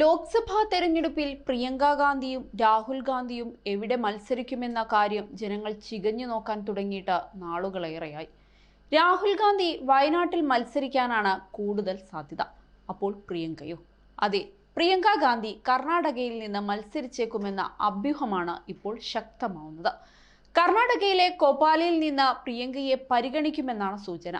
ലോക്സഭാ തെരഞ്ഞെടുപ്പിൽ പ്രിയങ്ക ഗാന്ധിയും രാഹുൽ ഗാന്ധിയും എവിടെ മത്സരിക്കുമെന്ന കാര്യം ജനങ്ങൾ ചികഞ്ഞു നോക്കാൻ തുടങ്ങിയിട്ട് നാളുകളേറെയായി. രാഹുൽ ഗാന്ധി വയനാട്ടിൽ മത്സരിക്കാനാണ് കൂടുതൽ സാധ്യത. അപ്പോൾ പ്രിയങ്കയോ? അതെ, പ്രിയങ്ക ഗാന്ധി കർണാടകയിൽ നിന്ന് മത്സരിച്ചേക്കുമെന്ന അഭ്യൂഹമാണ് ഇപ്പോൾ ശക്തമാവുന്നത്. കർണാടകയിലെ കോപ്പാലിൽ നിന്ന് പ്രിയങ്കയെ പരിഗണിക്കുമെന്നാണ് സൂചന.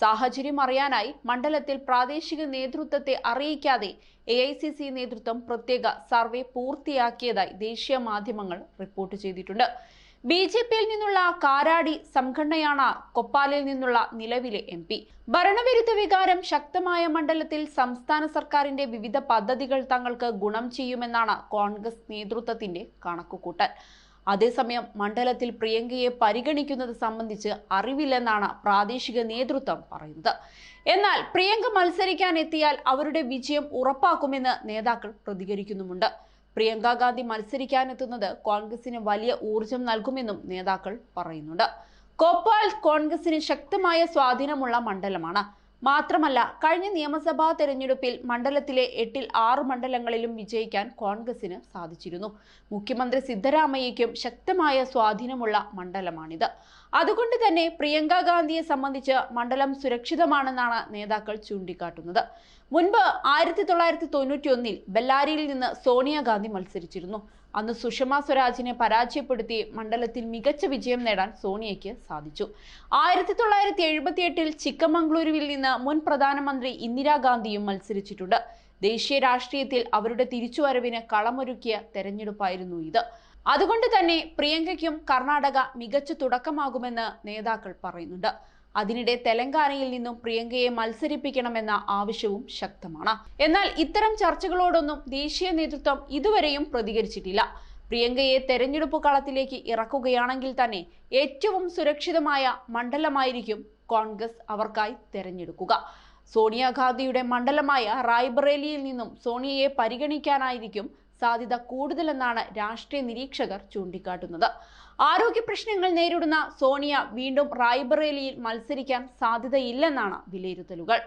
സാഹചര്യം അറിയാനായി മണ്ഡലത്തിൽ പ്രാദേശിക നേതൃത്വത്തെ അറിയിക്കാതെ AICC നേതൃത്വം പ്രത്യേക സർവേ പൂർത്തിയാക്കിയതായി ദേശീയ മാധ്യമങ്ങൾ റിപ്പോർട്ട് ചെയ്തിട്ടുണ്ട്. BJPയിൽ നിന്നുള്ള കാരാടി സംഘടനയാണ് കൊപ്പാലിൽ നിന്നുള്ള നിലവിലെ MP. ഭരണവിരുദ്ധ വികാരം ശക്തമായ മണ്ഡലത്തിൽ സംസ്ഥാന സർക്കാരിന്റെ വിവിധ പദ്ധതികൾ തങ്ങൾക്ക് ഗുണം ചെയ്യുമെന്നാണ് കോൺഗ്രസ് നേതൃത്വത്തിന്റെ കണക്കുകൂട്ടൽ. അതേസമയം മണ്ഡലത്തിൽ പ്രിയങ്കയെ പരിഗണിക്കുന്നത് സംബന്ധിച്ച് അറിവില്ലെന്നാണ് പ്രാദേശിക നേതൃത്വം പറയുന്നത്. എന്നാൽ പ്രിയങ്ക മത്സരിക്കാൻ എത്തിയാൽ അവരുടെ വിജയം ഉറപ്പാക്കുമെന്ന് നേതാക്കൾ പ്രതികരിക്കുന്നുമുണ്ട്. പ്രിയങ്ക ഗാന്ധി മത്സരിക്കാനെത്തുന്നത് കോൺഗ്രസിന് വലിയ ഊർജം നൽകുമെന്നും നേതാക്കൾ പറയുന്നുണ്ട്. കോപ്പാൽ കോൺഗ്രസിന് ശക്തമായ സ്വാധീനമുള്ള മണ്ഡലമാണ്. മാത്രമല്ല, കഴിഞ്ഞ നിയമസഭാ തെരഞ്ഞെടുപ്പിൽ മണ്ഡലത്തിലെ 8-ൽ 6 മണ്ഡലങ്ങളിലും വിജയിക്കാൻ കോൺഗ്രസിന് സാധിച്ചിരുന്നു. മുഖ്യമന്ത്രി സിദ്ധരാമയ്യയ്ക്കും ശക്തമായ സ്വാധീനമുള്ള മണ്ഡലമാണിത്. അതുകൊണ്ട് തന്നെ പ്രിയങ്ക ഗാന്ധിയെ സംബന്ധിച്ച് മണ്ഡലം സുരക്ഷിതമാണെന്നാണ് നേതാക്കൾ ചൂണ്ടിക്കാട്ടുന്നത്. മുൻപ് 1991-ൽ ബെല്ലാരിയിൽ നിന്ന് സോണിയാഗാന്ധി മത്സരിച്ചിരുന്നു. അന്ന് സുഷമ സ്വരാജിനെ പരാജയപ്പെടുത്തി മണ്ഡലത്തിൽ മികച്ച വിജയം നേടാൻ സോണിയയ്ക്ക് സാധിച്ചു. 1978-ൽ ചിക്കമംഗ്ലൂരുവിൽ നിന്ന് മുൻ പ്രധാനമന്ത്രി ഇന്ദിരാഗാന്ധിയും മത്സരിച്ചിട്ടുണ്ട്. ദേശീയ രാഷ്ട്രീയത്തിൽ അവരുടെ തിരിച്ചുവരവിന് കളമൊരുക്കിയ തെരഞ്ഞെടുപ്പായിരുന്നു ഇത്. അതുകൊണ്ട് തന്നെ പ്രിയങ്കയ്ക്കും കർണാടക മികച്ച തുടക്കമാകുമെന്ന് നേതാക്കൾ പറയുന്നുണ്ട്. അതിനിടെ തെലങ്കാനയിൽ നിന്നും പ്രിയങ്കയെ മത്സരിപ്പിക്കണമെന്ന ആവശ്യവും ശക്തമാണ്. എന്നാൽ ഇത്തരം ചർച്ചകളോടൊന്നും ദേശീയ നേതൃത്വം ഇതുവരെയും പ്രതികരിച്ചിട്ടില്ല. പ്രിയങ്കയെ തെരഞ്ഞെടുപ്പ് കളത്തിലേക്ക് ഇറക്കുകയാണെങ്കിൽ തന്നെ ഏറ്റവും സുരക്ഷിതമായ മണ്ഡലമായിരിക്കും കോൺഗ്രസ് അവർക്കായി തെരഞ്ഞെടുക്കുക. സോണിയാഗാന്ധിയുടെ മണ്ഡലമായ റായ്ബറേലിയിൽ നിന്നും സോണിയയെ പരിഗണിക്കാനായിരിക്കും സാധ്യത കൂടുതലെന്നാണ് രാഷ്ട്രീയ നിരീക്ഷകർ ചൂണ്ടിക്കാട്ടുന്നത്. ആരോഗ്യ പ്രശ്നങ്ങൾ നേരിടുന്ന സോണിയ വീണ്ടും റായ്ബറേലിയിൽ മത്സരിക്കാൻ സാധ്യതയില്ലെന്നാണ് വിലയിരുത്തലുകൾ.